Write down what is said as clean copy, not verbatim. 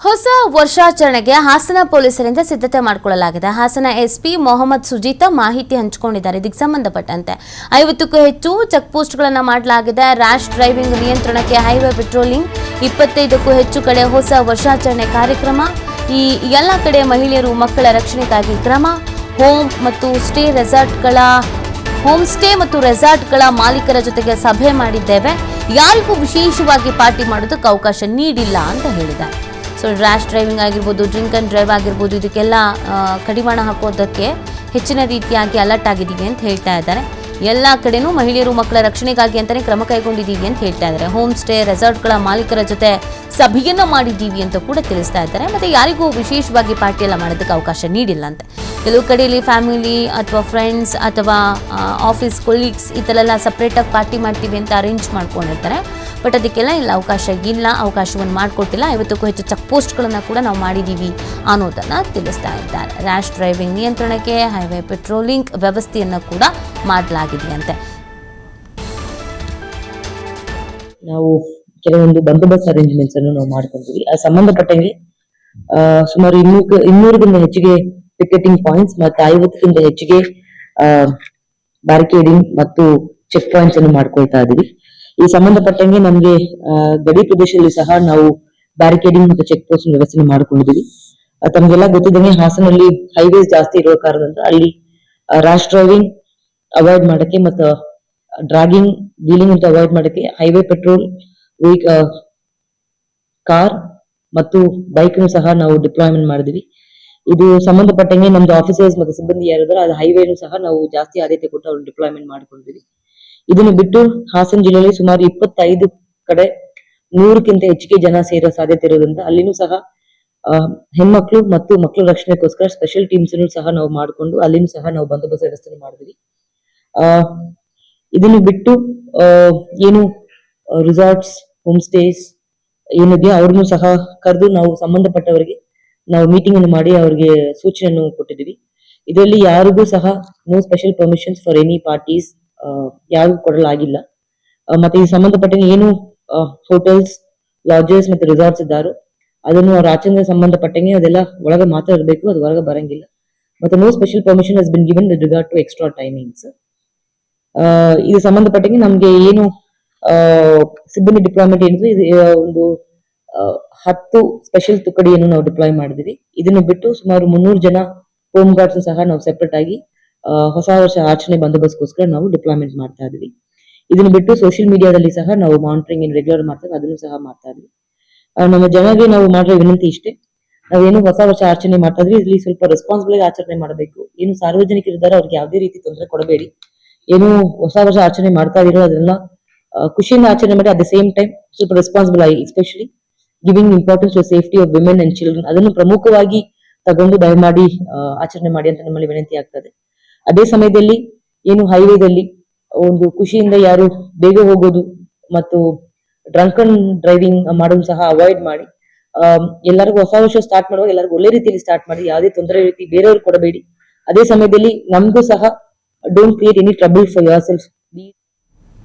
ಹೊಸ ವರ್ಷಾಚರಣೆಗೆ ಹಾಸನ ಪೊಲೀಸರಿಂದ ಸಿದ್ಧತೆ ಮಾಡಿಕೊಳ್ಳಲಾಗಿದೆ. ಹಾಸನ ಎಸ್ಪಿ ಮೊಹಮ್ಮದ್ ಸುಜೀತಾ ಮಾಹಿತಿ ಹಂಚಿಕೊಂಡಿದ್ದಾರೆ. ಇದಕ್ಕೆ ಸಂಬಂಧಪಟ್ಟಂತೆ 50ಕ್ಕೂ ಹೆಚ್ಚು ಚೆಕ್ ಪೋಸ್ಟ್ಗಳನ್ನು ಮಾಡಲಾಗಿದೆ. ರ್ಯಾಶ್ ಡ್ರೈವಿಂಗ್ ನಿಯಂತ್ರಣಕ್ಕೆ ಹೈವೇ ಪೆಟ್ರೋಲಿಂಗ್, 25ಕ್ಕೂ ಹೆಚ್ಚು ಕಡೆ ಹೊಸ ವರ್ಷಾಚರಣೆ ಕಾರ್ಯಕ್ರಮ, ಈ ಎಲ್ಲ ಕಡೆ ಮಹಿಳೆಯರು ಮಕ್ಕಳ ರಕ್ಷಣೆಗಾಗಿ ಕ್ರಮ, ಹೋಮ್ ಸ್ಟೇ ಮತ್ತು ರೆಸಾರ್ಟ್ಗಳ ಮಾಲೀಕರ ಜೊತೆಗೆ ಸಭೆ ಮಾಡಿದ್ದೇವೆ. ಯಾರಿಗೂ ವಿಶೇಷವಾಗಿ ಪಾರ್ಟಿ ಮಾಡೋದಕ್ಕೆ ಅವಕಾಶ ನೀಡಿಲ್ಲ ಅಂತ ಹೇಳಿದ್ದಾರೆ. ಸೊ ರ್ಯಾಶ್ ಡ್ರೈವಿಂಗ್ ಆಗಿರ್ಬೋದು, ಡ್ರಿಂಕ್ ಆ್ಯಂಡ್ ಡ್ರೈವ್ ಆಗಿರ್ಬೋದು, ಇದಕ್ಕೆಲ್ಲ ಕಡಿವಾಣ ಹಾಕೋದಕ್ಕೆ ಹೆಚ್ಚಿನ ರೀತಿಯಾಗಿ ಅಲರ್ಟ್ ಆಗಿದ್ದೀವಿ ಅಂತ ಹೇಳ್ತಾ ಇದ್ದಾರೆ. ಎಲ್ಲ ಕಡೆನೂ ಮಹಿಳೆಯರು ಮಕ್ಕಳ ರಕ್ಷಣೆಗಾಗಿ ಅಂತಲೇ ಕ್ರಮ ಕೈಗೊಂಡಿದ್ದೀವಿ ಅಂತ ಹೇಳ್ತಾ ಇದ್ದಾರೆ. ಹೋಮ್ ಸ್ಟೇ ರೆಸಾರ್ಟ್ಗಳ ಮಾಲೀಕರ ಜೊತೆ ಸಭೆಯನ್ನು ಮಾಡಿದ್ದೀವಿ ಅಂತ ಕೂಡ ತಿಳಿಸ್ತಾ ಇದ್ದಾರೆ. ಮತ್ತು ಯಾರಿಗೂ ವಿಶೇಷವಾಗಿ ಪಾರ್ಟಿ ಎಲ್ಲ ಮಾಡೋದಕ್ಕೆ ಅವಕಾಶ ನೀಡಿಲ್ಲ ಅಂತ. ಕೆಲವು ಕಡೆಯಲ್ಲಿ ಫ್ಯಾಮಿಲಿ ಅಥವಾ ಫ್ರೆಂಡ್ಸ್ ಅಥವಾ ಆಫೀಸ್ ಕೊಲೀಗ್ಸ್ ಈ ಥರ ಎಲ್ಲ ಸಪ್ರೇಟಾಗಿ ಪಾರ್ಟಿ ಮಾಡ್ತೀವಿ ಅಂತ ಅರೇಂಜ್ ಮಾಡ್ಕೊಂಡಿರ್ತಾರೆ. ಬಟ್ ಅದಕ್ಕೆಲ್ಲ ಇಲ್ಲ, ಅವಕಾಶವನ್ನು ಮಾಡಿಕೊಟ್ಟಿಲ್ಲ. 50ಕ್ಕೂ ಹೆಚ್ಚು ಚೆಕ್ ಪೋಸ್ಟ್ಗಳನ್ನು ಕೂಡ ನಾವು ಮಾಡಿದ್ದೀವಿ ಅನ್ನೋದನ್ನು ತಿಳಿಸ್ತಾ ಇದ್ದಾರೆ. ರ್ಯಾಶ್ ಡ್ರೈವಿಂಗ್ ನಿಯಂತ್ರಣಕ್ಕೆ ಹೈವೇ ಪೆಟ್ರೋಲಿಂಗ್ ವ್ಯವಸ್ಥೆಯನ್ನು ಕೂಡ ಮಾಡಲಾಗಿದೆಯಂತೆ. ನಾವು ಕೆಲವೊಂದು ಬಂದೋಬಸ್ತ್ ಅರೇಂಜ್ಮೆಂಟ್ಸ್ ಅನ್ನು ನಾವು ಮಾಡ್ಕೊಂತೀವಿ. ಸಂಬಂಧಪಟ್ಟಂಗೆ ಸುಮಾರು 200ಕ್ಕಿಂತ ಹೆಚ್ಚಿಗೆ ಪಿಕೆಟಿಂಗ್ ಪಾಯಿಂಟ್ಸ್ ಮತ್ತು 50ಕ್ಕಿಂತ ಹೆಚ್ಚಿಗೆ ಬ್ಯಾರಿಕೇಡಿಂಗ್ ಮತ್ತು ಚೆಕ್ ಪಾಯಿಂಟ್ಸ್ ಅನ್ನು ಮಾಡ್ಕೊಳ್ತಾ ಇದೀವಿ. ಈ ಸಂಬಂಧಪಟ್ಟಂಗೆ ನಮ್ಗೆ ಗಡಿ ಪ್ರದೇಶದಲ್ಲಿ ಸಹ ನಾವು ಬ್ಯಾರಿಕೇಡಿಂಗ್ ಮತ್ತು ಚೆಕ್ ಪೋಸ್ಟ್ ವ್ಯವಸ್ಥೆ ಮಾಡ್ಕೊಂಡಿದೀವಿ. ತಮ್ಗೆಲ್ಲ ಗೊತ್ತಿದ್ದಂಗೆ ಹಾಸನಲ್ಲಿ ಹೈವೇಸ್ ಜಾಸ್ತಿ ಇರೋ ಕಾರಣದಿಂದ ಅಲ್ಲಿ ರ್ಯಾಶ್ ಡ್ರೈವಿಂಗ್ ಅವಾಯ್ಡ್ ಮಾಡಕ್ಕೆ ಮತ್ತು ಡ್ರಾಗಿಂಗ್ ಡೀಲಿಂಗ್ ಅಂತ ಅವಾಯ್ಡ್ ಮಾಡಕ್ಕೆ ಹೈವೇ ಪೆಟ್ರೋಲ್ ಕಾರ್ ಮತ್ತು ಬೈಕ್ ಸಹ ನಾವು ಡಿಪ್ಲಾಯ್ಮೆಂಟ್ ಮಾಡಿದ್ವಿ. ಇದು ಸಂಬಂಧಪಟ್ಟಂಗೆ ನಮ್ದು ಆಫೀಸರ್ಸ್ ಮತ್ತು ಸಿಬ್ಬಂದಿ ಯಾರಿದ್ದಾರೆ ಅದು ಹೈವೇನು ಸಹ ನಾವು ಜಾಸ್ತಿ ಆದ್ಯತೆ ಕೊಟ್ಟು ಅವ್ರು ಡಿಪ್ಲಾಯ್ಮೆಂಟ್ ಮಾಡ್ಕೊಂಡಿದ್ವಿ. ಇದನ್ನು ಬಿಟ್ಟು ಹಾಸನ ಜಿಲ್ಲೆಯಲ್ಲಿ ಸುಮಾರು 25 ಕಡೆ 100ಕ್ಕಿಂತ ಹೆಚ್ಚಿಗೆ ಜನ ಸೇರೋ ಸಾಧ್ಯತೆ ಇರೋದ್ರಿಂದ ಅಲ್ಲಿನೂ ಸಹ ಹೆಣ್ಮಕ್ಳು ಮತ್ತು ಮಕ್ಕಳ ರಕ್ಷಣೆಗೋಸ್ಕರ ಸ್ಪೆಷಲ್ ಟೀಮ್ಸ್ ಸಹ ನಾವು ಮಾಡಿಕೊಂಡು ಅಲ್ಲಿನೂ ಸಹ ನಾವು ಬಂದೋಬಸ್ತ್ ವ್ಯವಸ್ಥೆ ಮಾಡಿದ್ವಿ. ಇದನ್ನು ಬಿಟ್ಟು ಏನು ರಿಸಾರ್ಟ್ಸ್, ಹೋಮ್ ಸ್ಟೇಸ್ ಏನಿದೆಯೋ ಅವ್ರನ್ನು ಸಹ ಕರೆದು ನಾವು ಸಂಬಂಧಪಟ್ಟವರಿಗೆ ನಾವು ಮೀಟಿಂಗ್ ಅನ್ನು ಮಾಡಿ ಅವರಿಗೆ ಸೂಚನೆಯನ್ನು ಕೊಟ್ಟಿದ್ದೀವಿ. ಇದರಲ್ಲಿ ಯಾರಿಗೂ ಸಹ no special permissions for any parties ಯಾರಿಗೂ ಕೊಡಲಾಗಿಲ್ಲ. ಮತ್ತೆ ಈ ಸಂಬಂಧಪಟ್ಟಂಗೆ ಏನು ಹೋಟೆಲ್ಸ್, ಲಾಡ್ಜಸ್ ಮತ್ತು ರಿಸಾರ್ಟ್ಸ್ ಇದ್ದಾರೋ ಅದನ್ನು ಅವ್ರ ಆಚರಣೆ ಸಂಬಂಧಪಟ್ಟಂಗೆ ಅದೆಲ್ಲ ಒಳಗೆ ಮಾತ್ರ ಇರಬೇಕು, ಅದು ಹೊರಗೆ ಬರಂಗಿಲ್ಲ. ಮತ್ತೆ no special permission has been given with regard to extra timings. ಇದು ಸಂಬಂಧಪಟ್ಟಂಗೆ ನಮ್ಗೆ ಏನು ಸಿಬ್ಬಂದಿ ಡಿಪ್ಲಾಯ್ಮೆಂಟ್ ಏನಿದೆ ಒಂದು 10 ಸ್ಪೆಷಲ್ ತುಕಡಿಯನ್ನು ನಾವು ಡಿಪ್ಲಾಯ್ ಮಾಡಿದ್ವಿ. ಇದನ್ನು ಬಿಟ್ಟು ಸುಮಾರು 300 ಜನ ಹೋಮ್ ಗಾರ್ಡ್ಸ್ ಸಹ ನಾವು ಸೆಪರೇಟ್ ಆಗಿ ಹೊಸ ವರ್ಷ ಆಚರಣೆ ಬಂದೋಬಸ್ತ್ಗೋಸ್ಕರ ನಾವು ಡಿಪ್ಲಾಯ್ಮೆಂಟ್ ಮಾಡ್ತಾ ಇದ್ವಿ. ಇದನ್ನು ಬಿಟ್ಟು ಸೋಷಿಯಲ್ ಮೀಡಿಯಾದಲ್ಲಿ ಸಹ ನಾವು ಮಾನಿಟರಿಂಗ್ ಏನು ರೆಗ್ಯುಲರ್ ಮಾಡ್ತೇವೆ ಅದನ್ನು ಸಹ ಮಾಡ್ತಾ ಇದ್ವಿ. ನಮ್ಮ ಜನರಿಗೆ ನಾವು ಮಾಡೋ ವಿನಂತಿ ಇಷ್ಟೇ, ನಾವೇನು ಹೊಸ ವರ್ಷ ಆಚರಣೆ ಮಾಡ್ತಾ ಇದ್ವಿ ಇಲ್ಲಿ ಸ್ವಲ್ಪ ರೆಸ್ಪಾನ್ಸಿಬಲ್ ಆಗಿ ಆಚರಣೆ ಮಾಡಬೇಕು. ಏನು ಸಾರ್ವಜನಿಕರಿದ್ದಾರೆ ಅವ್ರಿಗೆ ಯಾವುದೇ ರೀತಿ ತೊಂದರೆ ಕೊಡಬೇಡಿ. ಏನು ಹೊಸ ವರ್ಷ ಆಚರಣೆ ಮಾಡ್ತಾ ಇರೋ ಅದೆಲ್ಲ ಖುಷಿಯಿಂದ ಆಚರಣೆ ಮಾಡಿ. ಅಟ್ ದ ಸೇಮ್ ಟೈಮ್ ಸ್ವಲ್ಪ ರೆಸ್ಪಾನ್ಸಿಬಲ್ ಆಗಿ, especially giving importance to safety of women and children ಅದನ್ನು ಪ್ರಮುಖವಾಗಿ ತಗೊಂಡು ದಯಮಾಡಿ ಆಚರಣೆ ಮಾಡಿ ಅಂತ ನಮ್ಮಲ್ಲಿ ವಿನಂತಿ ಆಗ್ತದೆ. ಅದೇ ಸಮಯದಲ್ಲಿ ಏನು ಹೈವೇದಲ್ಲಿ ಒಂದು ಖುಷಿಯಿಂದ ಯಾರು ಬೇಗ ಹೋಗೋದು ಮತ್ತು ಡ್ರಂಕ್ ಅಂಡ್ ಡ್ರೈವಿಂಗ್ ಮಾಡೋದು ಸಹ ಅವಾಯ್ಡ್ ಮಾಡಿ. ಎಲ್ಲರಿಗೂ ಹೊಸ ವರ್ಷ ಸ್ಟಾರ್ಟ್ ಮಾಡುವಾಗ ಎಲ್ಲರಿಗೂ ಒಳ್ಳೆ ರೀತಿಯಲ್ಲಿ ಸ್ಟಾರ್ಟ್ ಮಾಡಿ, ಯಾವುದೇ ತೊಂದರೆ ರೀತಿ ಬೇರೆಯವ್ರು ಕೊಡಬೇಡಿ. ಅದೇ ಸಮಯದಲ್ಲಿ ನಮ್ಗೂ ಸಹ don't create any trouble for your self